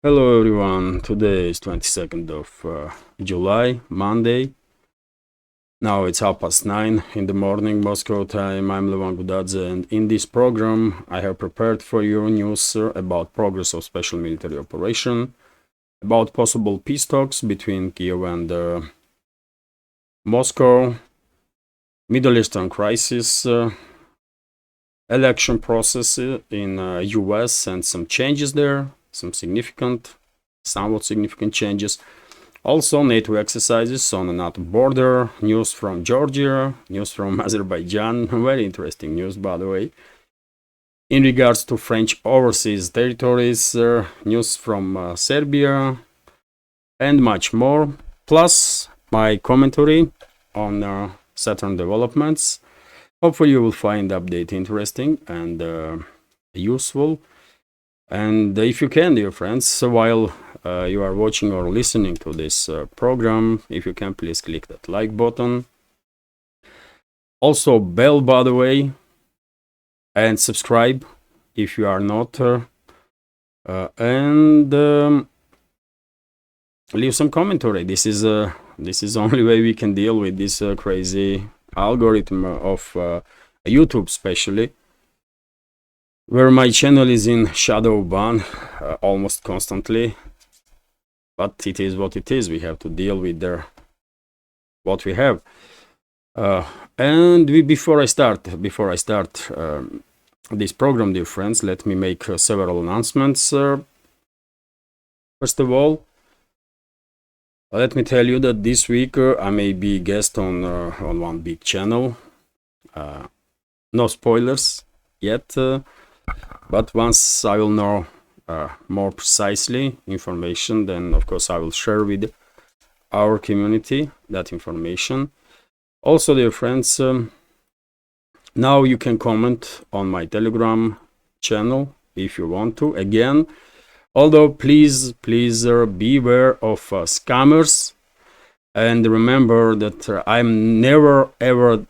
Hello everyone, today is 22nd of July, Monday. Now it's 9:30 in the morning, Moscow time. I'm Levan Gudadze, and in this program I have prepared for you news about progress of special military operation, about possible peace talks between Kiev and Moscow, Middle Eastern crisis, election process in US and some changes there, some somewhat significant changes. Also, NATO exercises on the NATO border, news from Georgia, news from Azerbaijan, very interesting news, by the way. In regards to French overseas territories, news from Serbia, and much more. Plus, my commentary on certain developments. Hopefully, you will find the update interesting and useful. And if you can, dear friends, while you are watching or listening to this program, if you can, please click that like button. Also, bell, by the way, and subscribe if you are not. And leave some commentary. This is the only way we can deal with this crazy algorithm of YouTube, especially, where my channel is in shadow ban almost constantly. But it is what it is. We have to deal with what we have. And before I start this program, dear friends, let me make several announcements. First of all, let me tell you that this week I may be guest on one big channel. No spoilers yet, but once I will know more precisely information, then of course I will share with our community that information. Also, dear friends, now you can comment on my Telegram channel if you want to. Again, although please beware of scammers, and remember that I'm never ever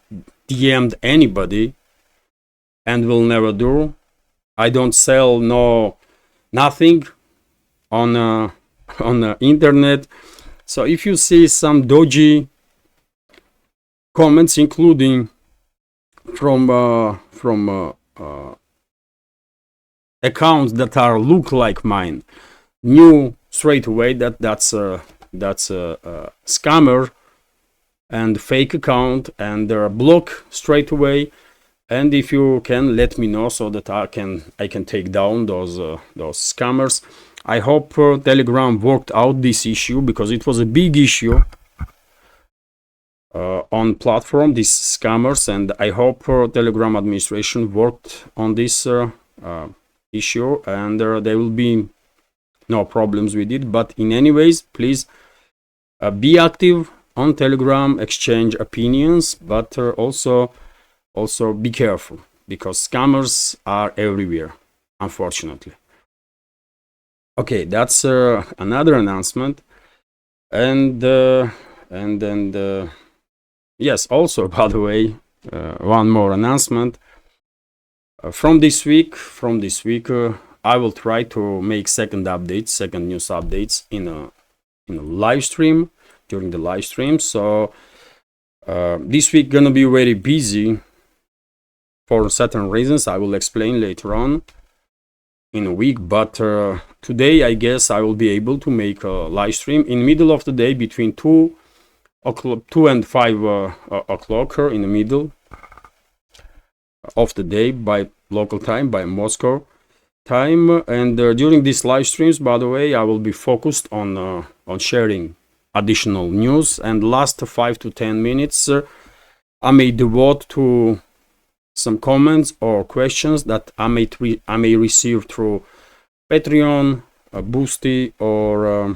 DM'd anybody and will never do. I don't sell nothing on the internet. So if you see some dodgy comments, including from accounts that look like mine, knew straight away that's a scammer and fake account, and block straight away. And if you can, let me know so that I can take down those scammers. I hope Telegram worked out this issue, because it was a big issue on platform, these scammers, and I hope Telegram administration worked on this issue, and there will be no problems with it. But in any ways, please be active on Telegram, exchange opinions, but also be careful, because scammers are everywhere, unfortunately. Okay, that's another announcement. And yes, also, by the way, one more announcement. From this week, I will try to make second news updates in a live stream, during the live stream. So this week gonna be very busy for certain reasons. I will explain later on in a week. But today, I guess I will be able to make a live stream in the middle of the day, between 2 and 5 o'clock, in the middle of the day by local time, by Moscow time. And during these live streams, by the way, I will be focused on sharing additional news, and last 5 to 10 minutes I may devote to some comments or questions that I may receive through Patreon, Boosty, or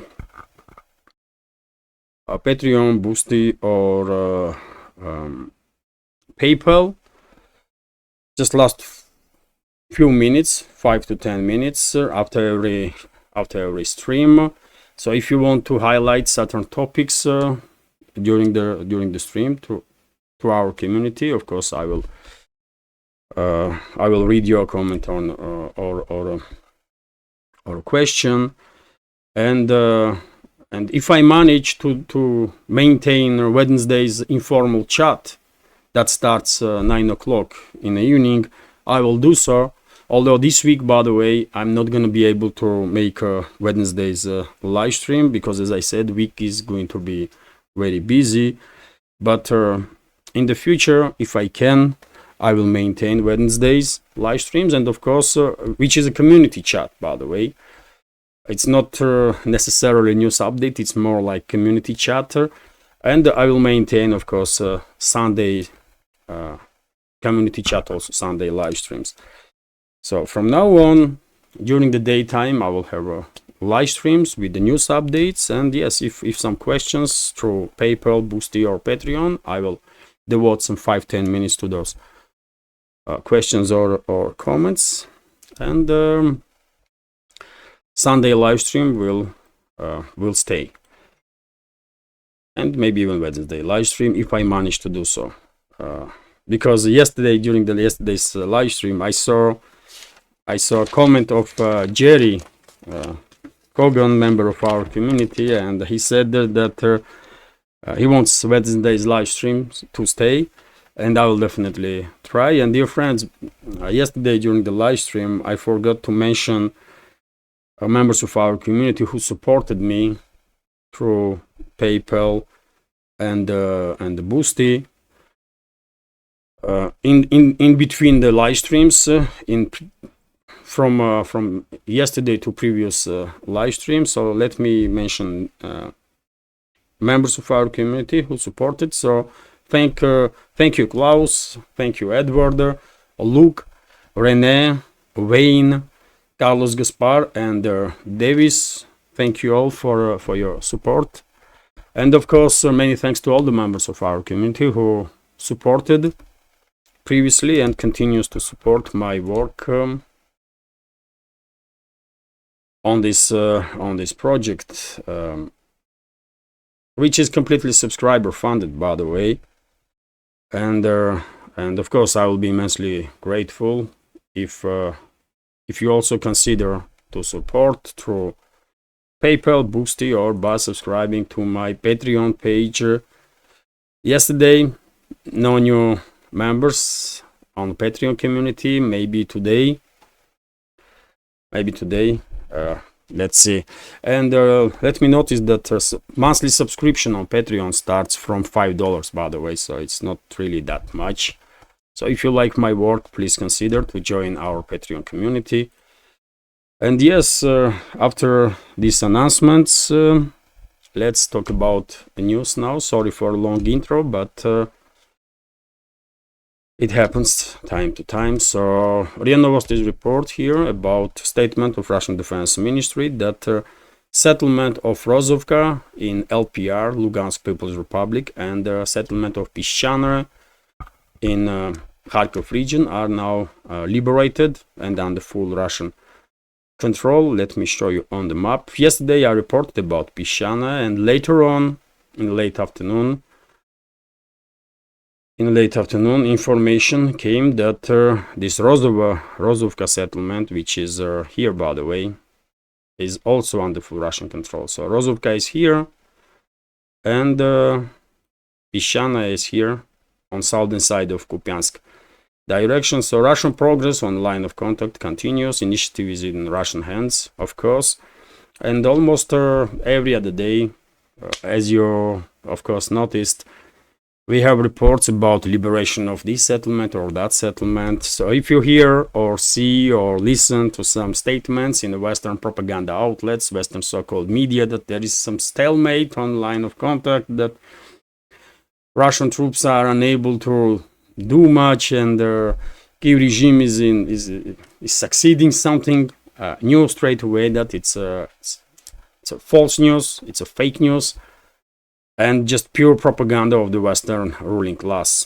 PayPal. Just last few minutes, 5 to 10 minutes after every stream. So if you want to highlight certain topics during the stream to our community, of course I will read your comment on or question. And if I manage to maintain Wednesday's informal chat that starts 9 o'clock in the evening, I will do so. Although this week, by the way, I'm not going to be able to make Wednesday's live stream because, as I said, week is going to be very busy. But in the future, if I can, I will maintain Wednesday's live streams, and of course, which is a community chat, by the way. It's not necessarily news update, it's more like community chatter. And I will maintain, of course, Sunday community chat, also Sunday live streams. So from now on, during the daytime, I will have live streams with the news updates. And yes, if some questions through PayPal, Boosty, or Patreon, I will devote some 5-10 minutes to those questions or comments. And Sunday live stream will stay, and maybe even Wednesday live stream if I manage to do so. Because yesterday, during yesterday's live stream, I saw a comment of Jerry Kogan, member of our community, and he said that he wants Wednesday's live streams to stay, and I will definitely try. And dear friends, yesterday during the live stream, I forgot to mention members of our community who supported me through PayPal and the Boosty in between the live streams from yesterday to previous live streams. So let me mention members of our community who supported. So thank you, Klaus, thank you, Edward, Luke, Rene, Wayne, Carlos Gaspar, and Davis. Thank you all for your support. And of course, many thanks to all the members of our community who supported previously and continues to support my work on this project, which is completely subscriber funded, by the way. And of course, I will be immensely grateful if you also consider to support through PayPal, Boosty, or by subscribing to my Patreon page. Yesterday, no new members on Patreon community. Maybe today. Let's see. And let me notice that monthly subscription on Patreon starts from $5, by the way, so it's not really that much. So if you like my work, please consider to join our Patreon community. And yes, after these announcements, let's talk about the news now. Sorry for a long intro, but it happens time to time. So RIA Novosti's report here about statement of Russian Defense Ministry that settlement of Rozovka in LPR, Lugansk People's Republic, and settlement of Pischane in Kharkov region are now liberated and under full Russian control. Let me show you on the map. Yesterday I reported about Pischane, and later on in the late afternoon information came that this Rozovka settlement, which is here, by the way, is also under full Russian control. So Rozovka is here, and Pischane is here on southern side of Kupiansk direction. So Russian progress on line of contact continues. Initiative is in Russian hands, of course, and almost every other day, as you of course noticed, we have reports about liberation of this settlement or that settlement. So if you hear or see or listen to some statements in the Western propaganda outlets, Western so-called media, that there is some stalemate on line of contact, that Russian troops are unable to do much, and the Kiev regime is succeeding something, knew straight away that it's a false news, it's a fake news, and just pure propaganda of the Western ruling class.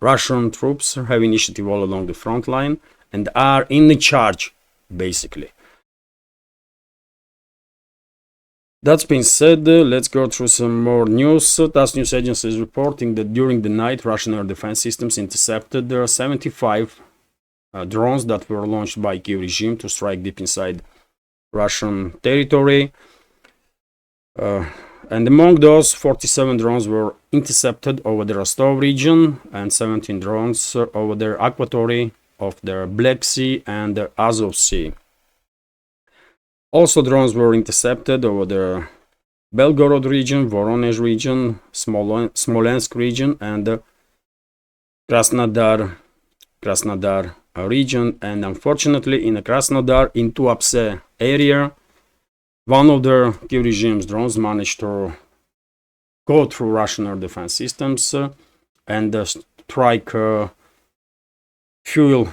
Russian troops have initiative all along the front line and are in charge, basically. That's been said, let's go through some more news. TASS news agency is reporting that during the night, Russian air defense systems intercepted 75 drones that were launched by Kiev regime to strike deep inside Russian territory. And among those, 47 drones were intercepted over the Rostov region and 17 drones over the aquatory of the Black Sea and the Azov Sea. Also, drones were intercepted over the Belgorod region, Voronezh region, Smolensk region, and the Krasnodar region. And unfortunately, in the Krasnodar, in Tuapse area, one of the Kiev regime's drones managed to go through Russian air defense systems and strike fuel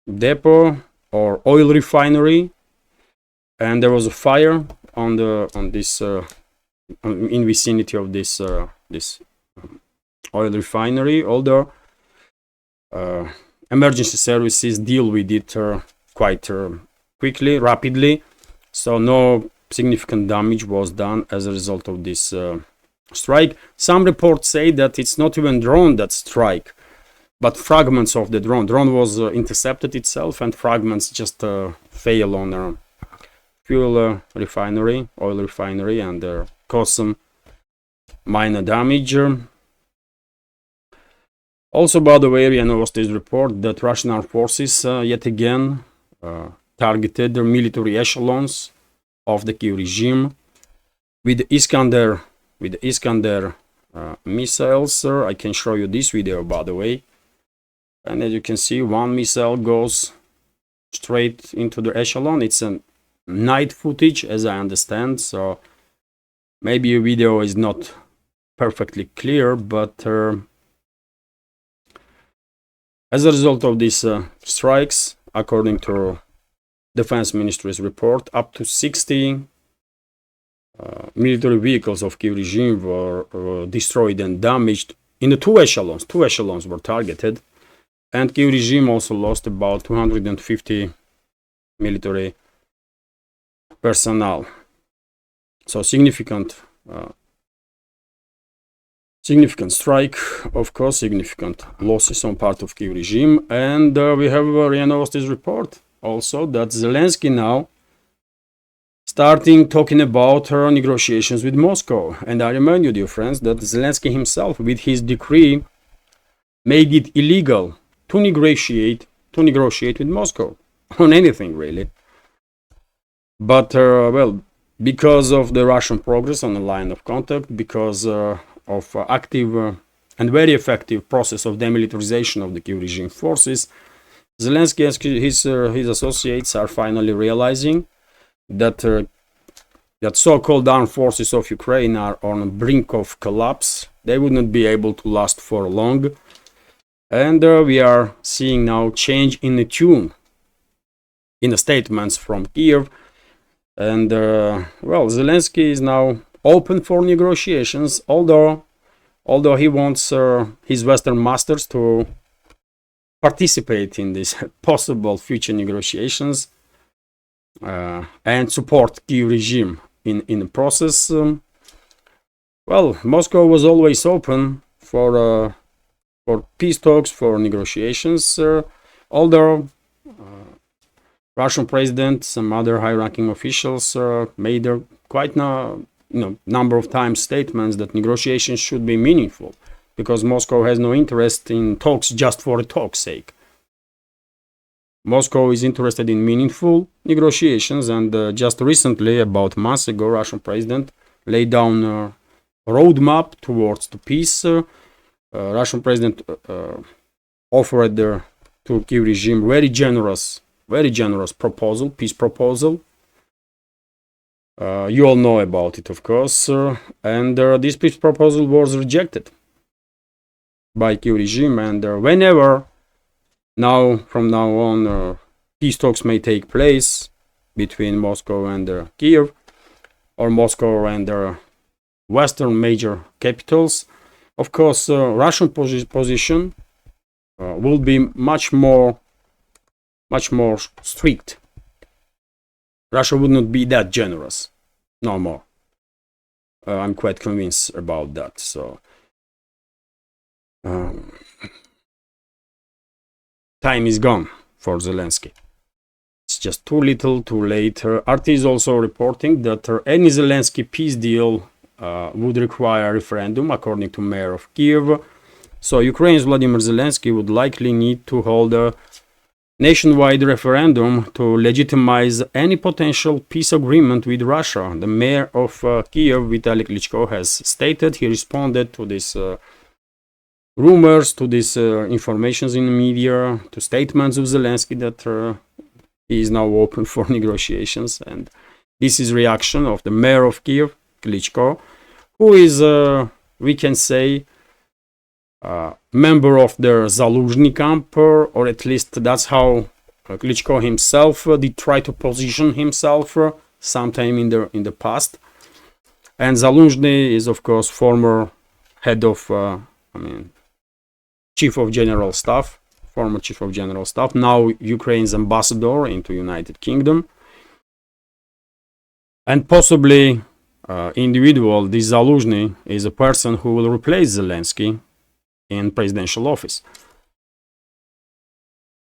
depot or oil refinery, and there was a fire on this in vicinity of this oil refinery. Although emergency services deal with it quite quickly, rapidly, so no significant damage was done as a result of this strike. Some reports say that it's not even drone that strike, but fragments of the drone was intercepted itself, and fragments just fail on a fuel refinery, oil refinery, and cause some minor damage. Also, by the way, Novostis report that Russian armed forces yet again targeted the military echelons of the Kiev regime with the Iskander missiles. I can show you this video, by the way, and as you can see, one missile goes straight into the echelon. It's a night footage, as I understand, so maybe a video is not perfectly clear, but as a result of these strikes, according to Defense Ministry's report, up to 60 military vehicles of Kiev regime were destroyed and damaged in the two echelons. Two echelons were targeted, and Kiev regime also lost about 250 military personnel. So significant strike, of course, significant losses on part of Kiev regime. And we have RIA Novosti's report also that Zelensky now starting talking about her negotiations with Moscow. And I remind you, dear friends, that Zelensky himself, with his decree, made it illegal to negotiate with Moscow on anything, really. But well, because of the Russian progress on the line of contact, because of active and very effective process of demilitarization of the Kiev regime forces, Zelensky and his associates are finally realizing that that so-called armed forces of Ukraine are on the brink of collapse. They would not be able to last for long, and we are seeing now change in the tune in the statements from Kiev. And well, Zelensky is now open for negotiations, although he wants his Western masters to participate in these possible future negotiations and support Kiev regime in the process. Well, Moscow was always open for peace talks, for negotiations, although Russian president, some other high-ranking officials made quite number of times statements that negotiations should be meaningful, because Moscow has no interest in talks just for the talk's sake. Moscow is interested in meaningful negotiations, and just recently, about a month ago, Russian president laid down a roadmap towards the peace. Russian president offered to Kiev regime very generous proposal, peace proposal. You all know about it, of course, and this peace proposal was rejected by Kiev regime. And whenever from now on, peace talks may take place between Moscow and Kiev, or Moscow and Western major capitals, of course, Russian position will be much more strict. Russia would not be that generous no more. I'm quite convinced about that. So time is gone for Zelensky. just too little, too late. RT is also reporting that any Zelensky peace deal would require a referendum, according to Mayor of Kiev. So Ukraine's Vladimir Zelensky would likely need to hold a nationwide referendum to legitimize any potential peace agreement with Russia. The mayor of Kiev, Vitaly Klitschko, has stated he responded to this rumors, to these informations in the media, to statements of Zelensky that he is now open for negotiations. And this is reaction of the mayor of Kiev, Klitschko, who is, we can say, member of the Zaluzhny camp, or at least that's how Klitschko himself did try to position himself sometime in the past. And Zaluzhny is, of course, former head of, chief of general staff, former chief of general staff, now Ukraine's ambassador into United Kingdom, and possibly individual. This Zaluzhny is a person who will replace Zelensky in presidential office.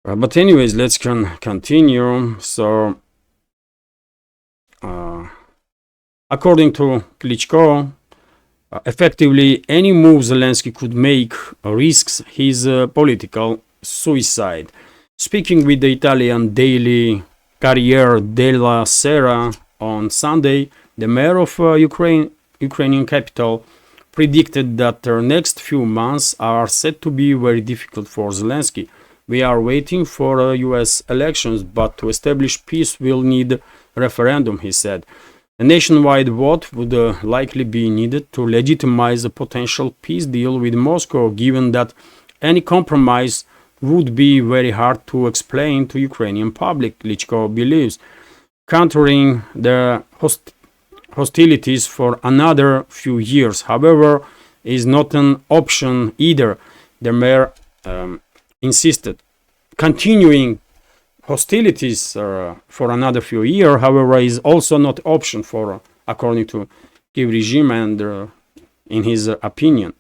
But anyways, let's continue. So according to Klitschko, effectively any move Zelensky could make risks his political suicide. Speaking with the Italian daily Corriere della Sera on Sunday, the mayor of Ukrainian capital predicted that the next few months are set to be very difficult for Zelensky. We are waiting for US elections, but to establish peace we'll need referendum, he said. A nationwide vote would likely be needed to legitimize a potential peace deal with Moscow, given that any compromise would be very hard to explain to Ukrainian public, Klitschko believes. Countering the hostilities for another few years, however, is not an option either, the mayor insisted. Continuing hostilities for another few years, however, is also not option for, according to Kiev regime and in his opinion.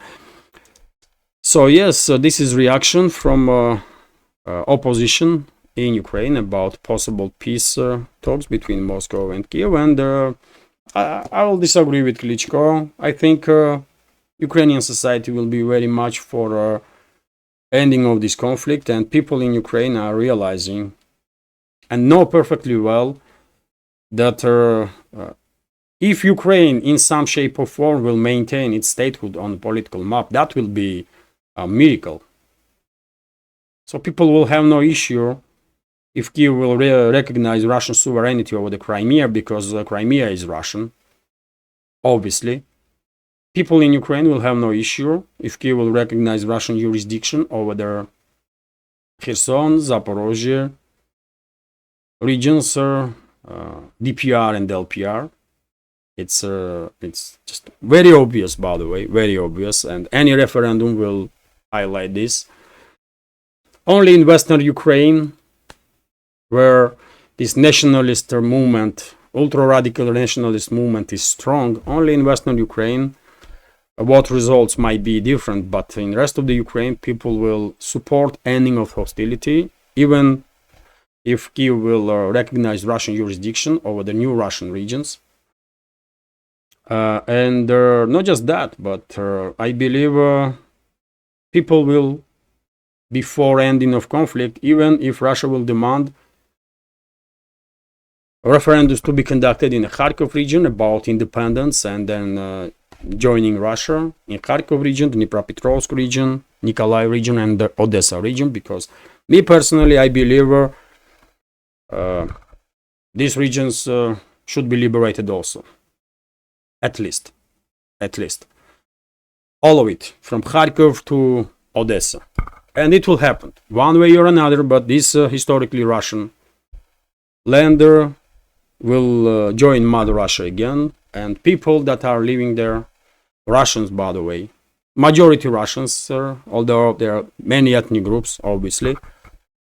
So yes, this is reaction from opposition in Ukraine about possible peace talks between Moscow and Kiev, and I will disagree with Klitschko. I think Ukrainian society will be very much for ending of this conflict, and people in Ukraine are realizing and know perfectly well that if Ukraine in some shape or form will maintain its statehood on the political map, that will be a miracle. So people will have no issue if Kiev will recognize Russian sovereignty over the Crimea, because Crimea is Russian, obviously. People in Ukraine will have no issue if Kiev will recognize Russian jurisdiction over the Kherson, Zaporozhye regions, DPR and LPR. It's just very obvious, by the way, very obvious, and any referendum will highlight this. Only in Western Ukraine, where this nationalist movement, ultra-radical nationalist movement is strong, only in Western Ukraine, what results might be different, but in the rest of the Ukraine, people will support ending of hostility, even if Kiev will recognize Russian jurisdiction over the new Russian regions. And not just that, but I believe people will, before ending of conflict, even if Russia will demand referendums to be conducted in the Kharkov region about independence and then joining Russia, in Kharkov region, Dnipropetrovsk region, Nikolaev region, and the Odessa region, because me personally, I believe these regions should be liberated also. At least. All of it, from Kharkov to Odessa. And it will happen, one way or another, but this historically Russian land will join Mother Russia again, and people that are living there, Russians, by the way, majority Russians, although there are many ethnic groups, obviously,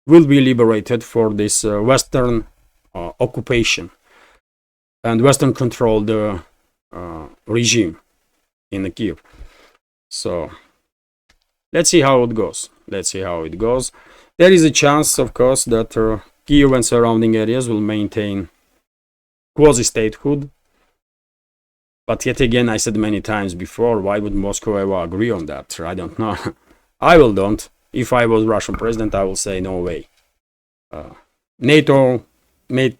will be liberated for this Western occupation and Western controlled regime in Kiev. So let's see how it goes. There is a chance, of course, that Kiev and surrounding areas will maintain quasi-statehood. But yet again, I said many times before, why would Moscow ever agree on that? I don't know. I will don't. If I was Russian president, I will say no way. NATO may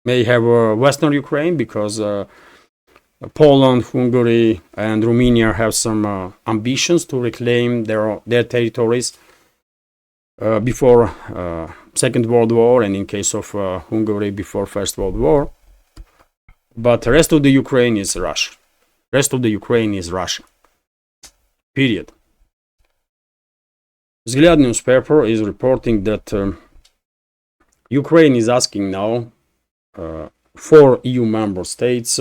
have Western Ukraine because Poland, Hungary, and Romania have some ambitions to reclaim their territories before Second World War, and in case of Hungary before First World War. But the rest of the Ukraine is Russia. Rest of the Ukraine is Russia. Period. Vzglyad newspaper is reporting that Ukraine is asking now for EU member states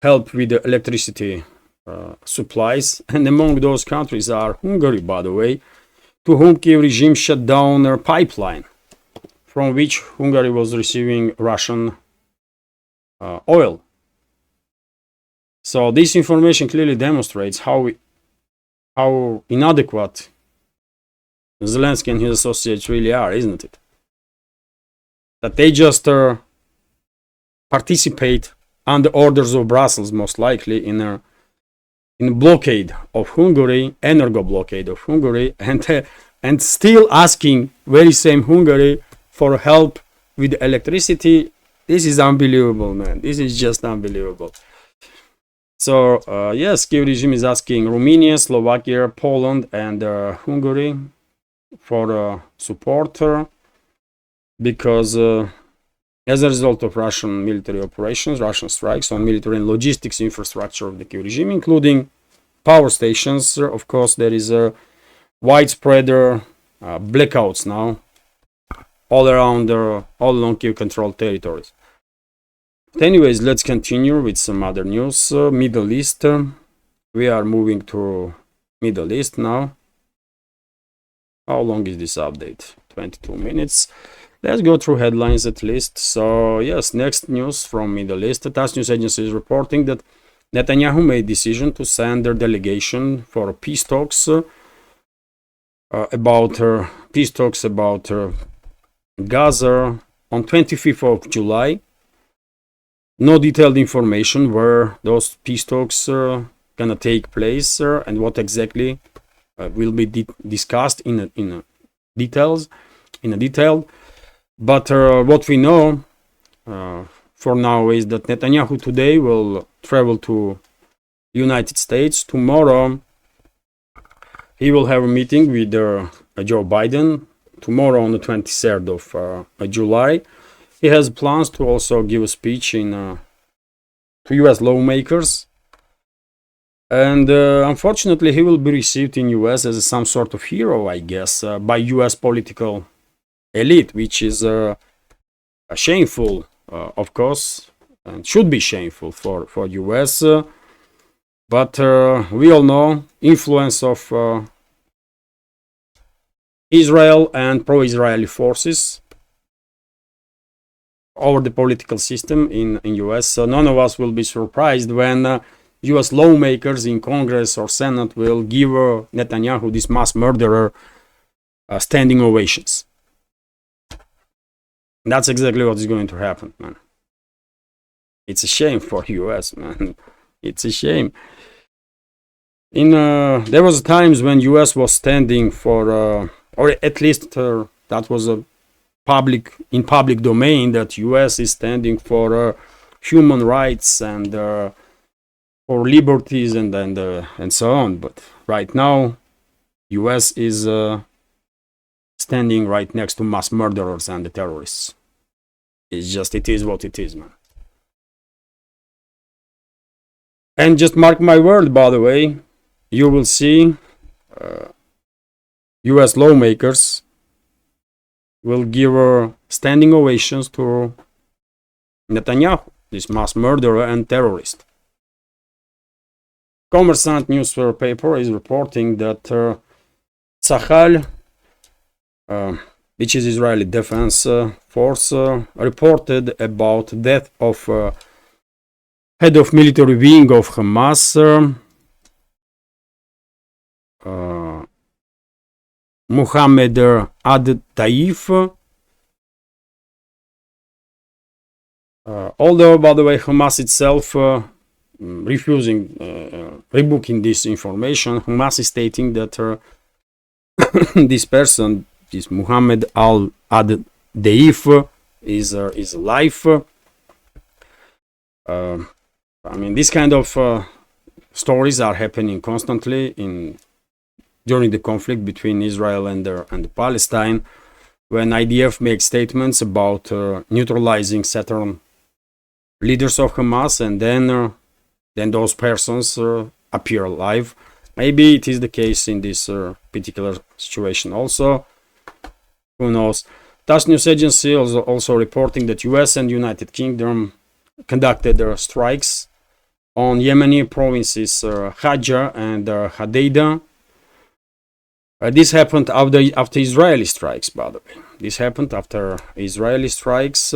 help with the electricity supplies, and among those countries are Hungary, by the way, to whom Kiev regime shut down their pipeline, from which Hungary was receiving Russian oil. So this information clearly demonstrates how inadequate Zelensky and his associates really are, isn't it? That they just participate under orders of Brussels, most likely in a blockade of Hungary, energo blockade of Hungary, and still asking very same Hungary for help with electricity. This is unbelievable, man. This is just unbelievable. So yes, Kiev regime is asking Romania, Slovakia, Poland, and Hungary for support because as a result of Russian military operations, Russian strikes on military and logistics infrastructure of the Kiev regime, including power stations, of course, there is a widespread blackouts now all along Kiev-controlled territories. But anyways, let's continue with some other news. Middle East. We are moving to Middle East now. How long is this update? 22 minutes. Let's go through headlines at least. So yes, next news from Middle East. The TASS news agency is reporting that Netanyahu made decision to send their delegation for peace talks about Gaza on 25th of July. No detailed information where those peace talks gonna take place and what exactly will be discussed in detail. But what we know for now is that Netanyahu today will travel to United States. Tomorrow he will have a meeting with Joe Biden. Tomorrow on the 23rd of July. He has plans to also give a speech to US lawmakers. And unfortunately, he will be received in US as some sort of hero, I guess, by US political elite, which is shameful, of course, and should be shameful for US. But we all know influence of Israel and pro-Israeli forces over the political system in US. So none of us will be surprised when US lawmakers in Congress or Senate will give Netanyahu, this mass murderer, standing ovations. That's exactly what is going to happen, man. It's a shame for US, man. It's a shame. There was times when US was standing for, or at least that was in public domain, that US is standing for human rights and for liberties and so on. But right now, US is standing right next to mass murderers and the terrorists. It is what it is, man. And just mark my word, by the way, you will see US lawmakers will give standing ovations to Netanyahu, this mass murderer and terrorist. Kommersant newspaper is reporting that Tzahal, which is Israeli defense force, reported about death of head of military wing of Hamas, Mohammed Ad-Taif, Although, by the way, Hamas itself refusing rebooking this information, Hamas is stating that this person, this Muhammad al-Deif, is alive. I mean, this kind of stories are happening constantly during the conflict between Israel and Palestine, when IDF makes statements about neutralizing certain leaders of Hamas, and then those persons appear alive. Maybe it is the case in this particular situation also. Who knows? TASS news agency also reporting that US and United Kingdom conducted strikes on Yemeni provinces Hajj and Hadeidah. This happened after Israeli strikes, by the way. This happened after Israeli strikes.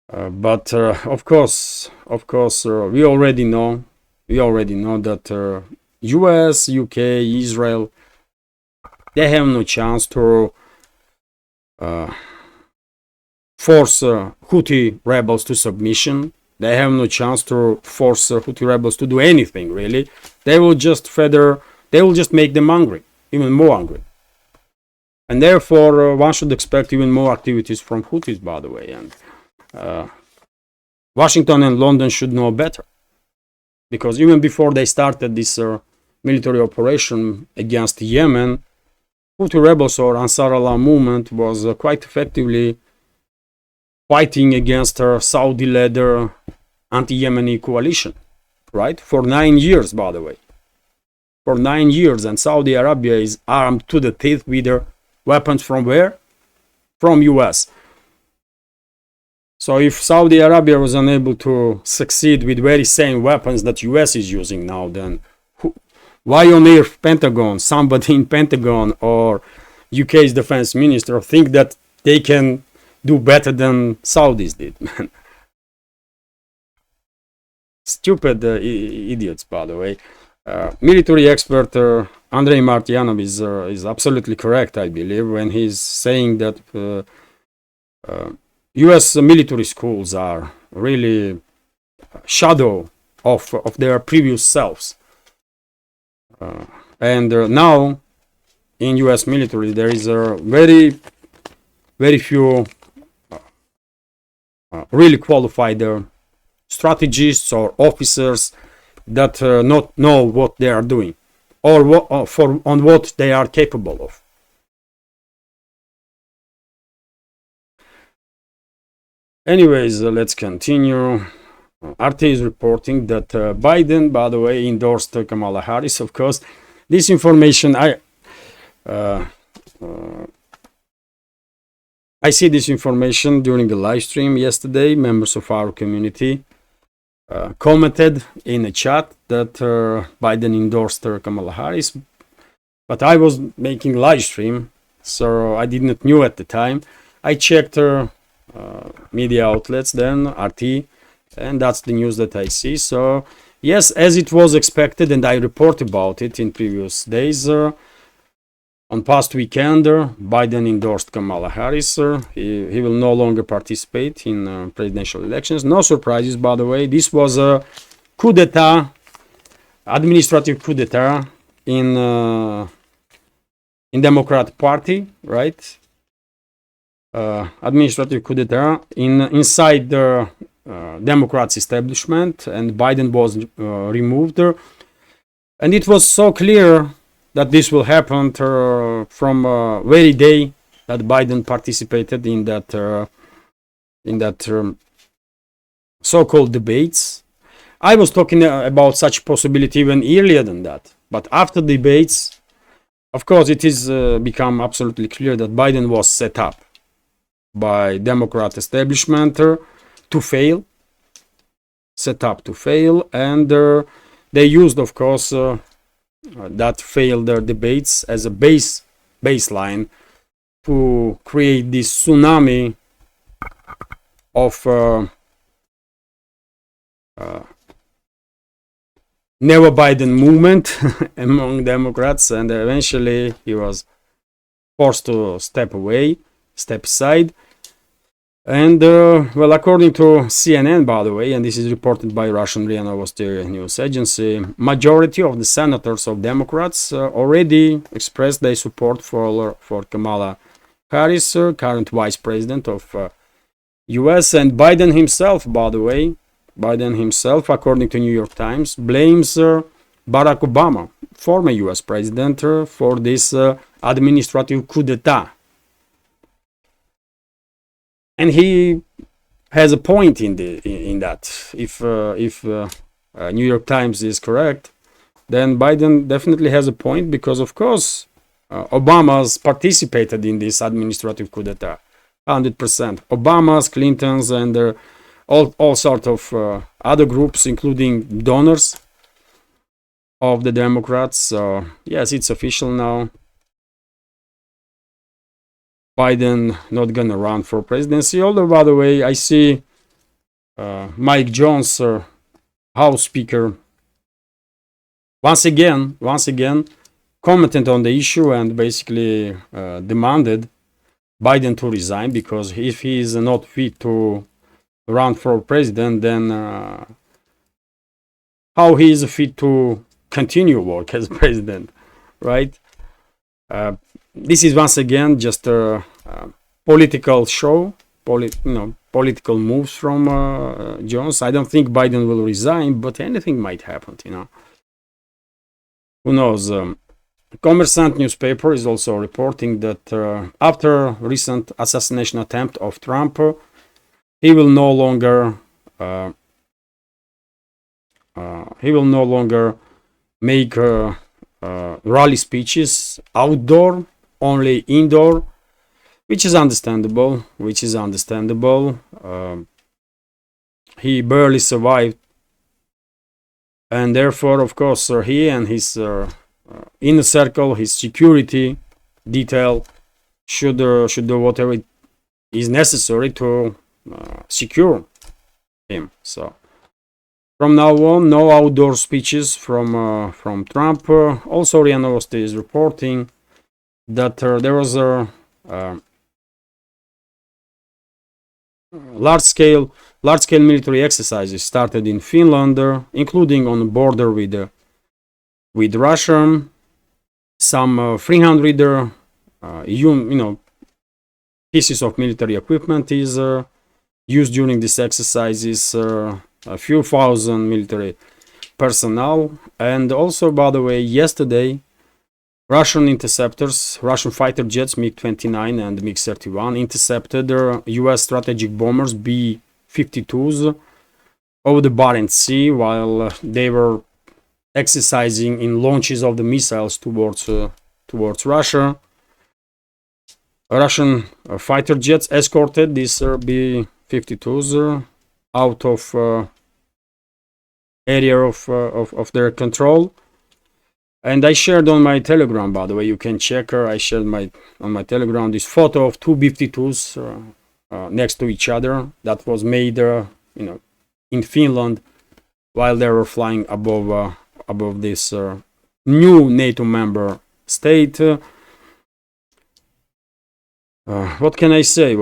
But of course, we already know that US, UK, Israel, they have no chance to force Houthi rebels to submission. They have no chance to force Houthi rebels to do anything, really. They will just make them angry, even more angry. And therefore, one should expect even more activities from Houthis, by the way. And Washington and London should know better. Because even before they started this military operation against Yemen, Houthi rebels or Ansar Allah movement was quite effectively fighting against Saudi-led anti-Yemeni coalition, right? For 9 years, by the way. For 9 years, and Saudi Arabia is armed to the teeth with their weapons from where? From US. So if Saudi Arabia was unable to succeed with very same weapons that US is using now, then why on earth Pentagon, somebody in Pentagon or UK's defense minister think that they can do better than Saudis did? Stupid idiots, by the way. Military expert Andrei Martyanov is absolutely correct, I believe, when he's saying that US military schools are really shadow of their previous selves. And now in US military there is a very few really qualified strategists or officers that not know what they are doing or on what they are capable of. Anyways, let's continue. RT is reporting that Biden, by the way, endorsed Kamala Harris. Of course, this information I see this information during the live stream yesterday. Members of our community commented in a chat that Biden endorsed Kamala Harris, but I was making live stream, so I did not knew at the time. I checked media outlets then, RT, and that's the news that I see. So yes, as it was expected, and I report about it in previous days, on past weekend, Biden endorsed Kamala Harris. He will no longer participate in presidential elections. No surprises, by the way. This was a coup d'etat, administrative coup d'etat in Democrat Party, right? Administrative coup d'etat inside the Democrats establishment, and Biden was removed. And it was so clear that this will happen from very day that Biden participated in that so-called debates. I was talking about such possibility even earlier than that, but after debates, of course, it is become absolutely clear that Biden was set up by Democrat establishment to fail, set up to fail, and they used, of course, that failed debates as a baseline to create this tsunami of never Biden movement among Democrats, and eventually he was forced to step aside. And well, according to CNN, by the way, and this is reported by Russian RIA Novosti news agency, majority of the senators of Democrats already expressed their support for Kamala Harris, current vice president of US, and Biden himself, by the way, Biden himself, according to New York Times, blames Barack Obama, former US president, for this administrative coup d'etat. And he has a point in that. If New York Times is correct, then Biden definitely has a point, because of course Obama's participated in this administrative coup d'etat, 100%. Obama's, Clinton's, and all sort of other groups, including donors of the Democrats. So yes, it's official now. Biden not gonna run for presidency. Although, by the way, I see Mike Jones, House Speaker, once again commented on the issue and basically demanded Biden to resign, because if he is not fit to run for president, then how he is fit to continue work as president, right? This is once again just a political show, political moves from Jones. I don't think Biden will resign, but anything might happen, Who knows? Kommersant newspaper is also reporting that after recent assassination attempt of Trump, he will no longer make rally speeches outdoor, only indoor, which is understandable. He barely survived, and therefore, of course, he and his inner circle, his security detail, should do whatever is necessary to secure him. So from now on, no outdoor speeches from Trump. Also, RIA Novosti is reporting that there was a large-scale military exercises started in Finland, including on the border with Russia. Some 300 pieces of military equipment is used during these exercises. A few thousand military personnel, and also, by the way, yesterday, Russian interceptors, Russian fighter jets MiG-29 and MiG-31 intercepted US strategic bombers B-52s over the Barents Sea while they were exercising in launches of the missiles towards Russia. Russian fighter jets escorted these B-52s out of area of their control, and I shared on my Telegram, by the way, you can check I shared on my Telegram this photo of two B-52s next to each other that was made in Finland while they were flying above this new NATO member state. What can I say?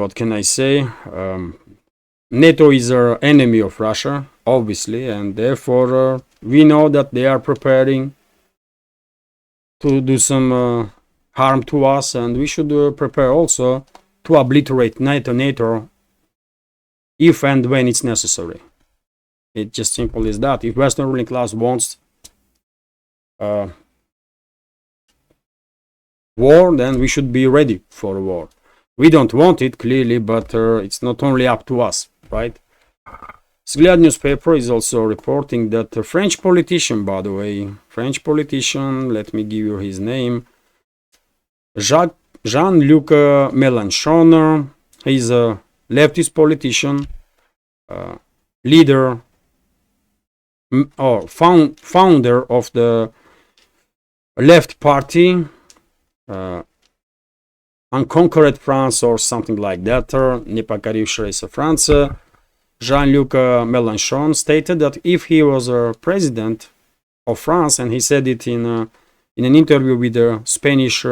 NATO is an enemy of Russia, obviously, and therefore we know that they are preparing to do some harm to us, and we should prepare also to obliterate NATO if and when it's necessary. It's just simple as that. If Western ruling class wants war, then we should be ready for a war. We don't want it, clearly, but it's not only up to us, right? Vzglyad newspaper is also reporting that a French politician, by the way, let me give you his name, Jean-Luc Mélenchon. He's a leftist politician, leader or founder of the left party, Unconquered France or something like that, Непокорившаяся France. Jean-Luc Mélenchon stated that if he was a president of France, and he said it in an interview with the Spanish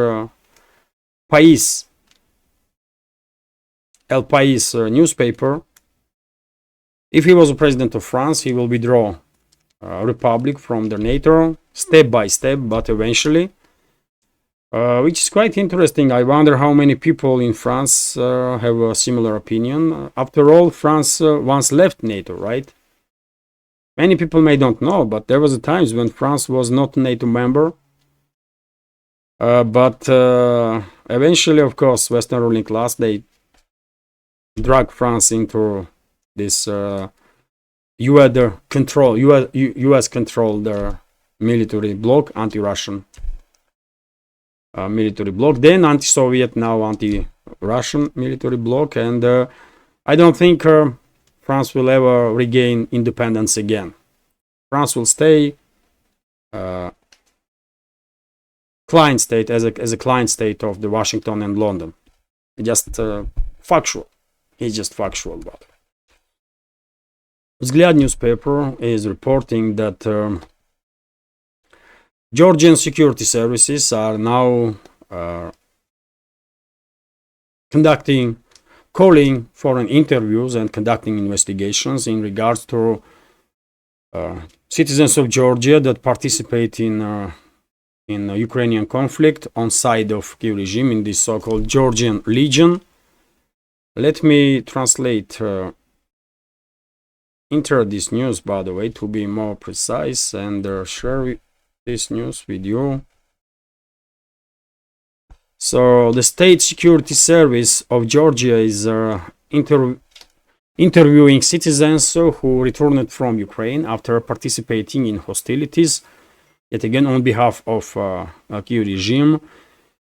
País El País newspaper, if he was a president of France, he will withdraw republic from the NATO step by step, but eventually, which is quite interesting. I wonder how many people in France have a similar opinion. After all, France once left NATO, right? Many people may don't know, but there was a times when France was not a NATO member. But eventually, of course, Western ruling class, they drag France into this US controlled military bloc, anti-Russian military bloc, then anti-Soviet, now anti-Russian military bloc, and I don't think France will ever regain independence again. France will stay client state as a client state of the Washington and London. Just factual. It's just factual about it. Vzglyad newspaper is reporting that Georgian security services are now calling foreign interviews and conducting investigations in regards to citizens of Georgia that participate in Ukrainian conflict on side of Kiev regime in this so-called Georgian Legion. Let me translate enter this news, by the way, to be more precise, and share this news with you. So the State Security Service of Georgia is interviewing citizens who returned from Ukraine after participating in hostilities, yet again on behalf of Kiev regime.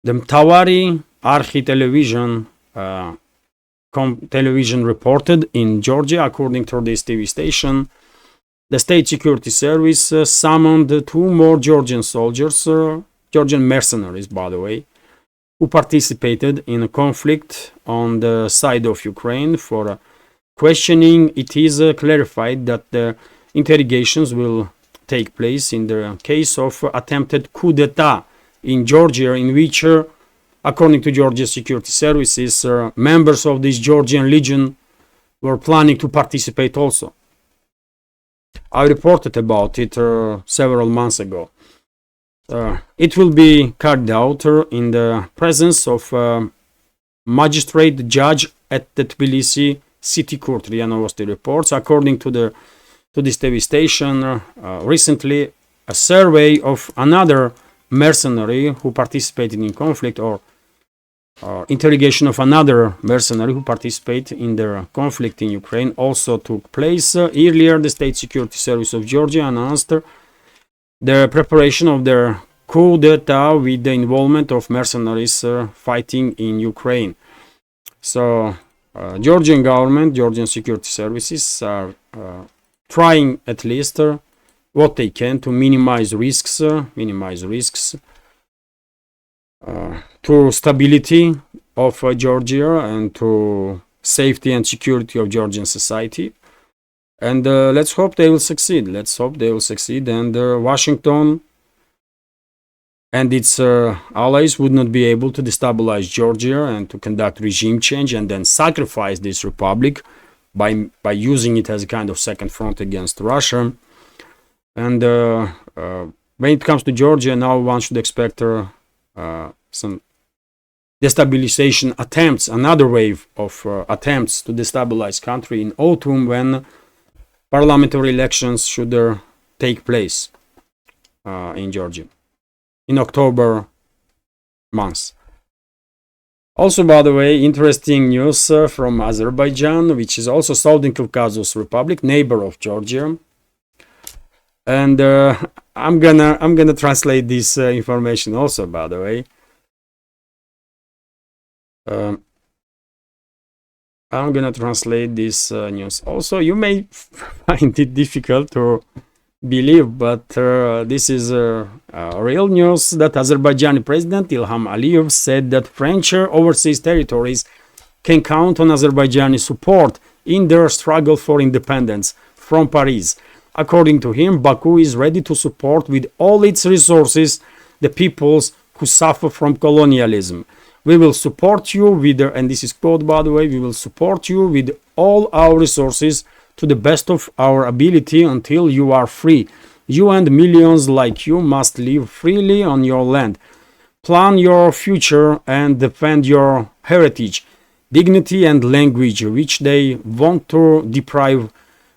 The Mtavari Archi television reported in Georgia, according to this TV station, the State Security Service summoned 2 more Georgian soldiers, Georgian mercenaries, by the way, who participated in a conflict on the side of Ukraine for questioning. It is clarified that the interrogations will take place in the case of attempted coup d'etat in Georgia, in which according to Georgia security services, members of this Georgian Legion were planning to participate also. I reported about it several months ago. It will be carried out in the presence of magistrate judge at the Tbilisi City Court, RIA Novosti reports. According to this TV station, recently a survey of another mercenary who participated in conflict, or interrogation of another mercenary who participated in the conflict in Ukraine, also took place. Earlier, the State Security Service of Georgia announced the preparation of their coup d'etat with the involvement of mercenaries fighting in Ukraine. So, Georgian government, Georgian security services are trying at least what they can to minimize risks to stability of Georgia and to safety and security of Georgian society. And let's hope they will succeed. And Washington and its allies would not be able to destabilize Georgia and to conduct regime change and then sacrifice this republic by using it as a kind of second front against Russia. And when it comes to Georgia, now one should expect some destabilization attempts, another wave of attempts to destabilize country in autumn, when parliamentary elections should take place in Georgia in October month. Also, by the way, interesting news from Azerbaijan, which is also Southern Caucasus Republic, neighbor of Georgia. And I'm gonna translate this information also, by the way. I'm gonna translate this news. Also, you may find it difficult to believe, but this is real news that Azerbaijani President Ilham Aliyev said that French overseas territories can count on Azerbaijani support in their struggle for independence from Paris. According to him, Baku is ready to support with all its resources the peoples who suffer from colonialism. We will support you with, and this is quote by the way, we will support you with all our resources to the best of our ability until you are free. You and millions like you must live freely on your land. Plan your future and defend your heritage, dignity and language, which they want to deprive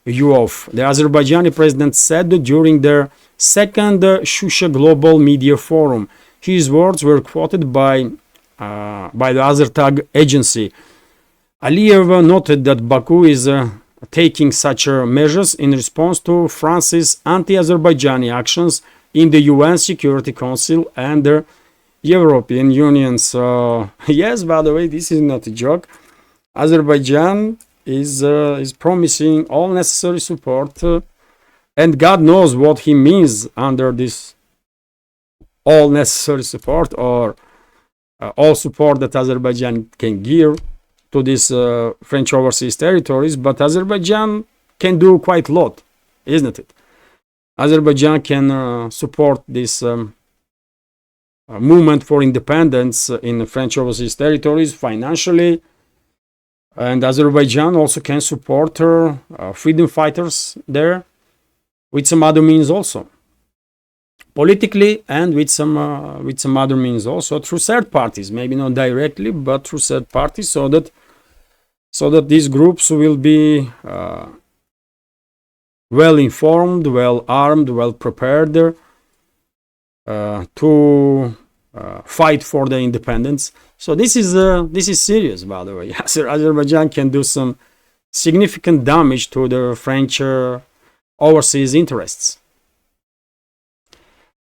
you of. The Azerbaijani president said during their second Shusha Global Media Forum. His words were quoted by the Azertag agency. Aliyev noted that Baku is taking such measures in response to France's anti-Azerbaijani actions in the UN Security Council and the European Union. So yes, by the way, this is not a joke. Azerbaijan is promising all necessary support, and God knows what he means under this all necessary support, or all support that Azerbaijan can give to these French overseas territories. But Azerbaijan can do quite a lot, isn't it? Azerbaijan can support this movement for independence in the French overseas territories financially, and Azerbaijan also can support freedom fighters there with some other means also, politically, and with some other means also through third parties, maybe not directly, but through third parties, so that these groups will be well informed, well armed, well prepared to fight for their independence. So this is serious, by the way. Azerbaijan can do some significant damage to the French overseas interests,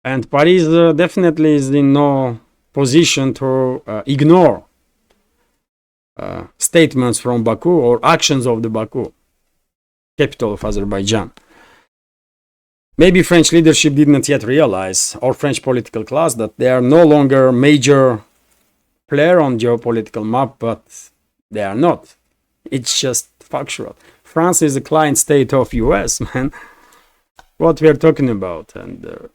and Paris definitely is in no position to ignore statements from Baku or actions of the Baku, capital of Azerbaijan. Maybe French leadership did not yet realize, or French political class, that they are no longer major player on geopolitical map, but they are not. It's just factual. France is a client state of US, man. What we are talking about. And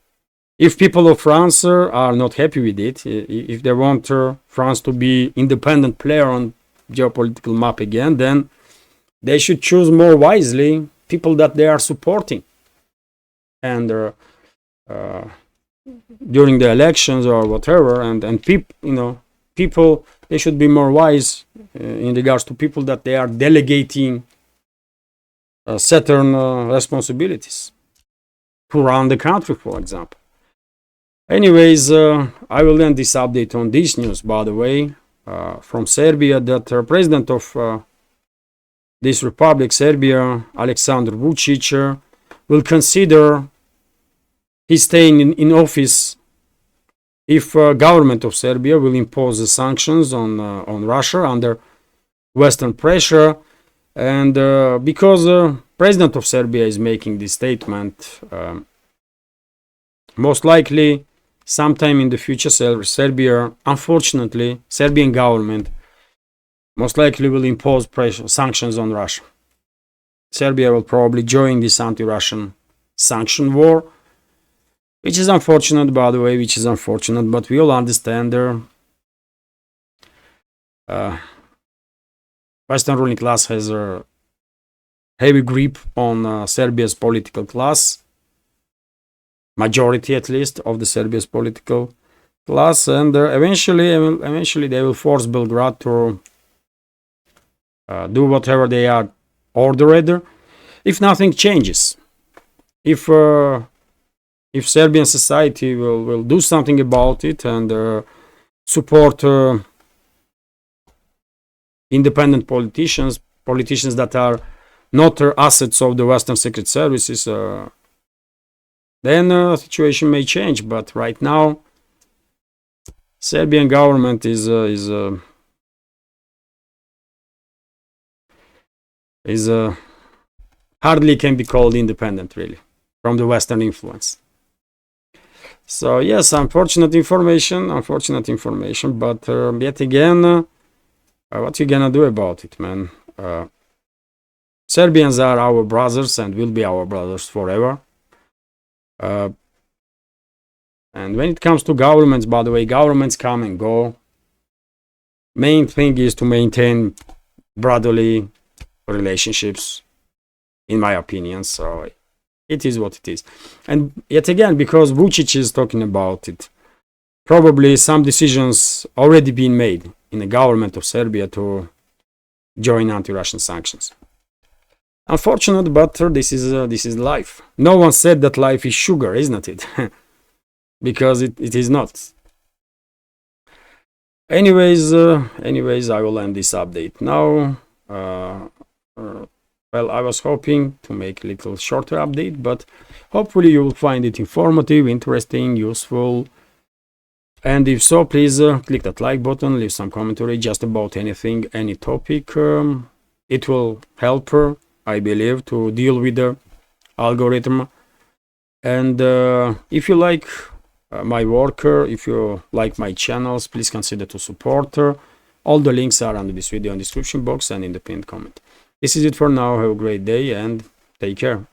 if people of France are not happy with it, if they want France to be independent player on geopolitical map again, then they should choose more wisely people that they are supporting. And during the elections or whatever, and people, they should be more wise in regards to people that they are delegating certain responsibilities to run the country, for example. Anyways, I will end this update on this news, by the way, from Serbia, that the president of this republic, Serbia, Aleksandar Vučić, will consider his staying in office if government of Serbia will impose the sanctions on Russia under Western pressure. And because president of Serbia is making this statement, most likely sometime in the future, Serbia, unfortunately, Serbian government most likely will impose sanctions on Russia. Serbia will probably join this anti-Russian sanction war, which is unfortunate, by the way, but we all understand Western ruling class has a heavy grip on Serbia's political class, majority at least of the Serbia's political class, and eventually they will force Belgrade to do whatever they are ordered if nothing changes. If Serbian society will do something about it and support independent politicians that are not assets of the Western secret services, then the situation may change. But right now, Serbian government is hardly can be called independent, really, from the Western influence. So yes, unfortunate information, but yet again, what you gonna do about it, man? Serbians are our brothers and will be our brothers forever. And when it comes to governments, by the way, governments come and go. Main thing is to maintain brotherly relationships, in my opinion. So it is what it is. And yet again, because Vucic is talking about it, probably some decisions already been made in the government of Serbia to join anti-Russian sanctions. Unfortunate, but this is life. No one said that life is sugar, isn't it? Because it is not. Anyways, I will end this update now. Well, I was hoping to make a little shorter update, but hopefully you will find it informative, interesting, useful. And if so, please click that like button, leave some commentary just about anything, any topic. It will help her, I believe, to deal with the algorithm. And if you like my work, if you like my channels, please consider to support her. All the links are under this video in the description box and in the pinned comment. This is it for now. Have a great day and take care.